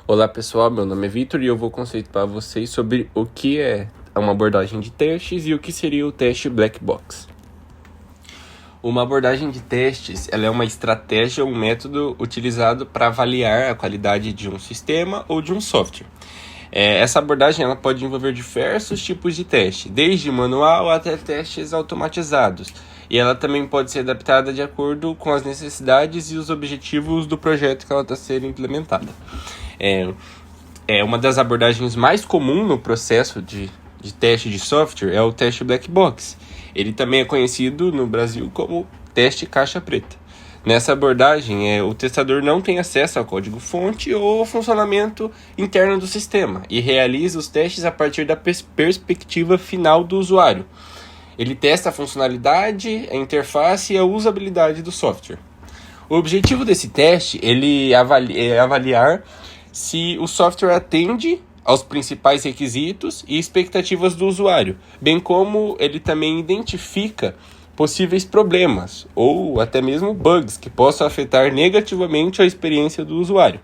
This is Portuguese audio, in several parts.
Olá pessoal, meu nome é Vitor e eu vou conceituar vocês sobre o que é uma abordagem de testes e o que seria o teste Black Box. Uma abordagem de testes ela é uma estratégia ou um método utilizado para avaliar a qualidade de um sistema ou de um software. Essa abordagem ela pode envolver diversos tipos de teste, desde manual até testes automatizados. E ela também pode ser adaptada de acordo com as necessidades e os objetivos do projeto que ela está sendo implementada. Uma das abordagens mais comuns no processo de teste de software é o teste Black Box. Ele também é conhecido no Brasil como teste caixa preta. Nessa abordagem, o testador não tem acesso ao código-fonte ou ao funcionamento interno do sistema e realiza os testes a partir da perspectiva final do usuário. Ele testa a funcionalidade, a interface e a usabilidade do software. O objetivo desse teste é avaliar se o software atende aos principais requisitos e expectativas do usuário, bem como ele também identifica possíveis problemas ou até mesmo bugs que possam afetar negativamente a experiência do usuário.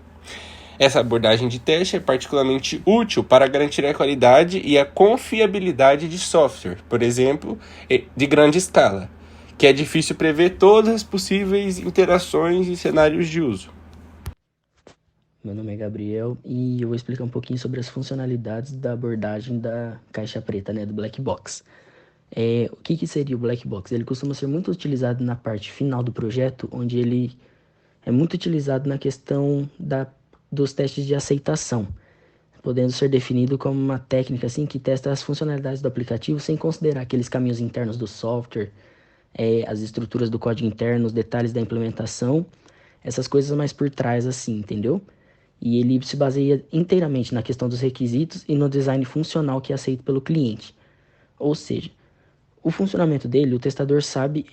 Essa abordagem de teste é particularmente útil para garantir a qualidade e a confiabilidade de software, por exemplo, de grande escala, que é difícil prever todas as possíveis interações e cenários de uso. Meu nome é Gabriel e eu vou explicar um pouquinho sobre as funcionalidades da abordagem da caixa preta, do Black Box. O que seria o Black Box? Ele costuma ser muito utilizado na parte final do projeto, onde ele é muito utilizado na questão dos testes de aceitação, podendo ser definido como uma técnica assim, que testa as funcionalidades do aplicativo sem considerar aqueles caminhos internos do software, as estruturas do código interno, os detalhes da implementação, essas coisas mais por trás assim, entendeu? E ele se baseia inteiramente na questão dos requisitos e no design funcional que é aceito pelo cliente. Ou seja, o funcionamento dele, o testador sabe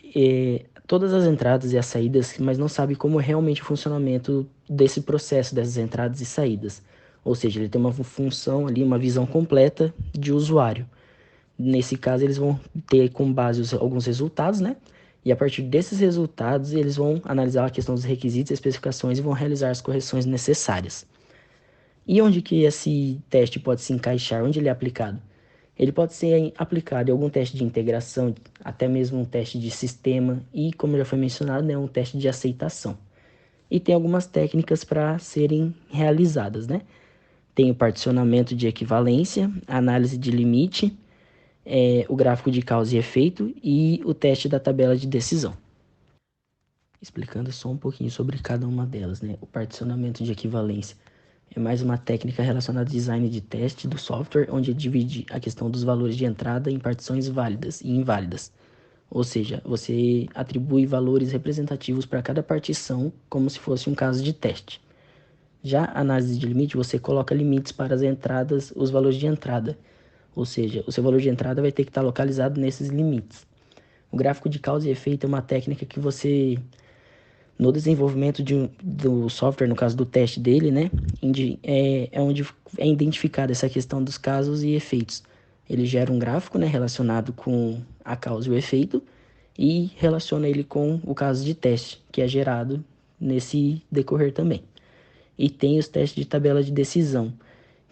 todas as entradas e as saídas, mas não sabe como é realmente o funcionamento desse processo, dessas entradas e saídas. Ou seja, ele tem uma função ali, uma visão completa de usuário. Nesse caso, eles vão ter como base alguns resultados, né? E a partir desses resultados, eles vão analisar a questão dos requisitos e especificações e vão realizar as correções necessárias. E onde que esse teste pode se encaixar? Onde ele é aplicado? Ele pode ser aplicado em algum teste de integração, até mesmo um teste de sistema e, como já foi mencionado, um teste de aceitação. E tem algumas técnicas para serem realizadas, né? Tem o particionamento de equivalência, a análise de limite, o gráfico de causa e efeito e o teste da tabela de decisão. Explicando só um pouquinho sobre cada uma delas, né? O particionamento de equivalência é mais uma técnica relacionada ao design de teste do software, onde divide a questão dos valores de entrada em partições válidas e inválidas. Ou seja, você atribui valores representativos para cada partição, como se fosse um caso de teste. Já a análise de limite, você coloca limites para as entradas, os valores de entrada. Ou seja, o seu valor de entrada vai ter que estar localizado nesses limites. O gráfico de causa e efeito é uma técnica que você, no desenvolvimento do software, no caso do teste dele, onde é identificada essa questão dos casos e efeitos. Ele gera um gráfico, relacionado com a causa e o efeito e relaciona ele com o caso de teste, que é gerado nesse decorrer também. E tem os testes de tabela de decisão,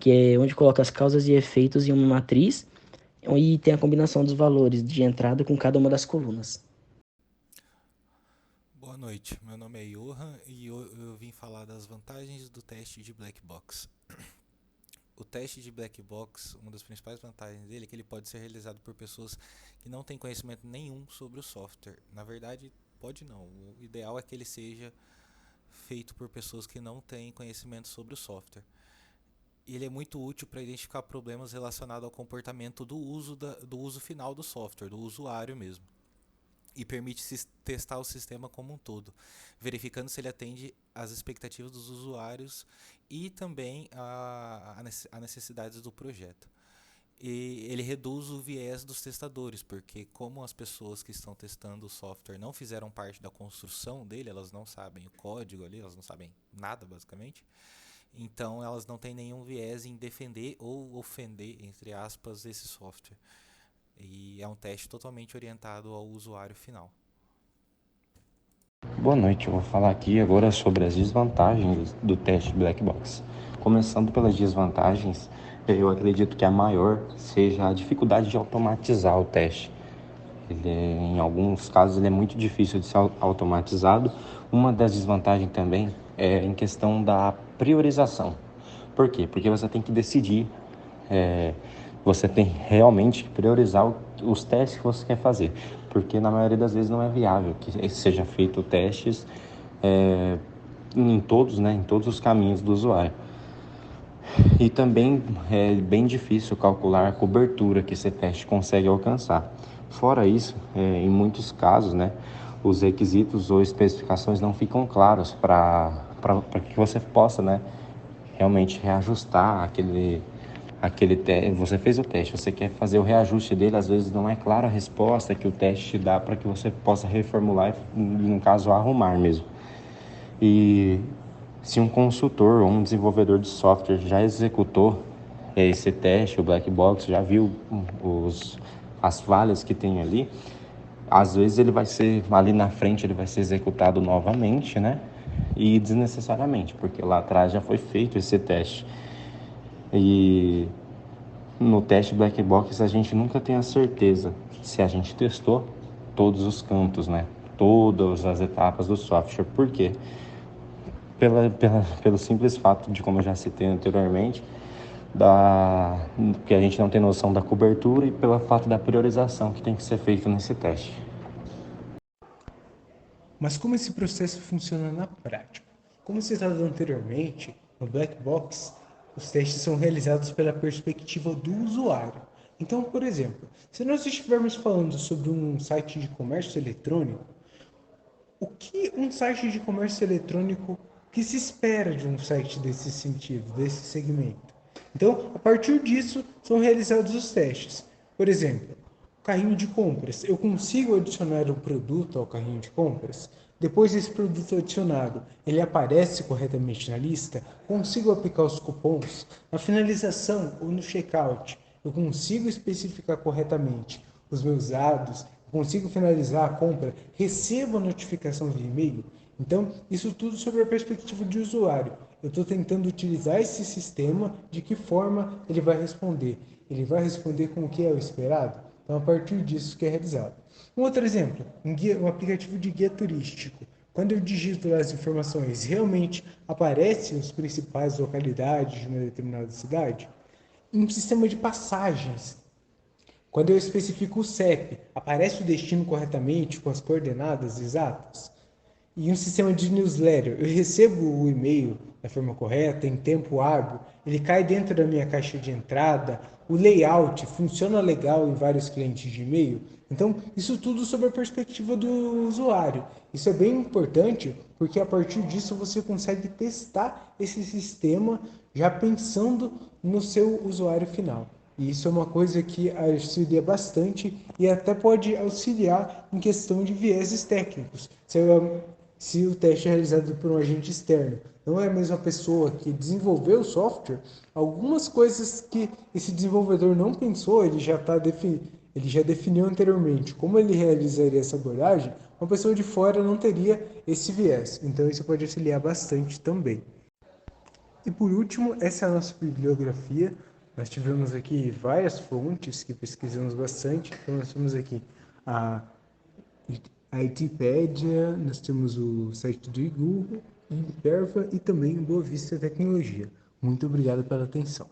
que é onde coloca as causas e efeitos em uma matriz e tem a combinação dos valores de entrada com cada uma das colunas. Boa noite, meu nome é Johan e eu vim falar das vantagens do teste de Black Box. O teste de Black Box, uma das principais vantagens dele é que ele pode ser realizado por pessoas que não têm conhecimento nenhum sobre o software. Na verdade, pode não. O ideal é que ele seja feito por pessoas que não têm conhecimento sobre o software. Ele é muito útil para identificar problemas relacionados ao comportamento do uso final do software, do usuário mesmo. E permite testar o sistema como um todo, verificando se ele atende às expectativas dos usuários e também a necessidades do projeto. E ele reduz o viés dos testadores, porque como as pessoas que estão testando o software não fizeram parte da construção dele, elas não sabem o código ali, elas não sabem nada basicamente, então elas não têm nenhum viés em defender ou ofender, entre aspas, esse software. E é um teste totalmente orientado ao usuário final. Boa noite, eu vou falar aqui agora sobre as desvantagens do teste Black Box. Começando pelas desvantagens, eu acredito que a maior seja a dificuldade de automatizar o teste. Em alguns casos, ele é muito difícil de ser automatizado. Uma das desvantagens também é em questão da priorização. Por quê? Porque você tem que decidir, você tem realmente que priorizar os testes que você quer fazer. Porque na maioria das vezes não é viável que seja feito testes em todos, né, em todos os caminhos do usuário. E também é bem difícil calcular a cobertura que esse teste consegue alcançar. Fora isso, em muitos casos, né, os requisitos ou especificações não ficam claros para que você possa, né, realmente reajustar aquele teste. Você fez o teste, você quer fazer o reajuste dele, às vezes não é clara a resposta que o teste te dá para que você possa reformular e, no caso, arrumar mesmo. E se um consultor ou um desenvolvedor de software já executou esse teste, o black box, já viu as falhas que tem ali, às vezes ele vai ser, ali na frente, ele vai ser executado novamente, né? E desnecessariamente, porque lá atrás já foi feito esse teste. E no teste black box a gente nunca tem a certeza se a gente testou todos os campos, né? Todas as etapas do software. Por quê? Pelo simples fato de, como eu já citei anteriormente, que a gente não tem noção da cobertura e pelo fato da priorização que tem que ser feita nesse teste. Mas como esse processo funciona na prática? Como citado anteriormente, no Black Box, os testes são realizados pela perspectiva do usuário. Então, por exemplo, se nós estivermos falando sobre um site de comércio eletrônico, o que um site de comércio eletrônico, que se espera de um site desse sentido, desse segmento? Então, a partir disso, são realizados os testes. Por exemplo, carrinho de compras. Eu consigo adicionar o produto ao carrinho de compras? Depois desse produto adicionado, ele aparece corretamente na lista? Consigo aplicar os cupons? Na finalização ou no checkout, eu consigo especificar corretamente os meus dados? Consigo finalizar a compra? Recebo a notificação via e-mail? Então, isso tudo sobre a perspectiva de usuário. Eu estou tentando utilizar esse sistema, de que forma ele vai responder. Ele vai responder com o que é o esperado? Então, a partir disso que é realizado. Um outro exemplo, um aplicativo de guia turístico. Quando eu digito as informações, realmente aparecem as principais localidades de uma determinada cidade? Um sistema de passagens. Quando eu especifico o CEP, aparece o destino corretamente, com as coordenadas exatas? E um sistema de newsletter, eu recebo o e-mail da forma correta, em tempo hábil, ele cai dentro da minha caixa de entrada, o layout funciona legal em vários clientes de e-mail. Então, isso tudo sob a perspectiva do usuário. Isso é bem importante, porque a partir disso você consegue testar esse sistema já pensando no seu usuário final. E isso é uma coisa que auxilia bastante e até pode auxiliar em questão de vieses técnicos. Se o teste é realizado por um agente externo, não é a mesma pessoa que desenvolveu o software, algumas coisas que esse desenvolvedor não pensou, ele já definiu anteriormente como ele realizaria essa abordagem, uma pessoa de fora não teria esse viés. Então isso pode auxiliar bastante também. E por último, essa é a nossa bibliografia. Nós tivemos aqui várias fontes que pesquisamos bastante. Então nós temos aqui a Wikipédia, nós temos o site do Google, Imperva e também Boa Vista Tecnologia. Muito obrigado pela atenção.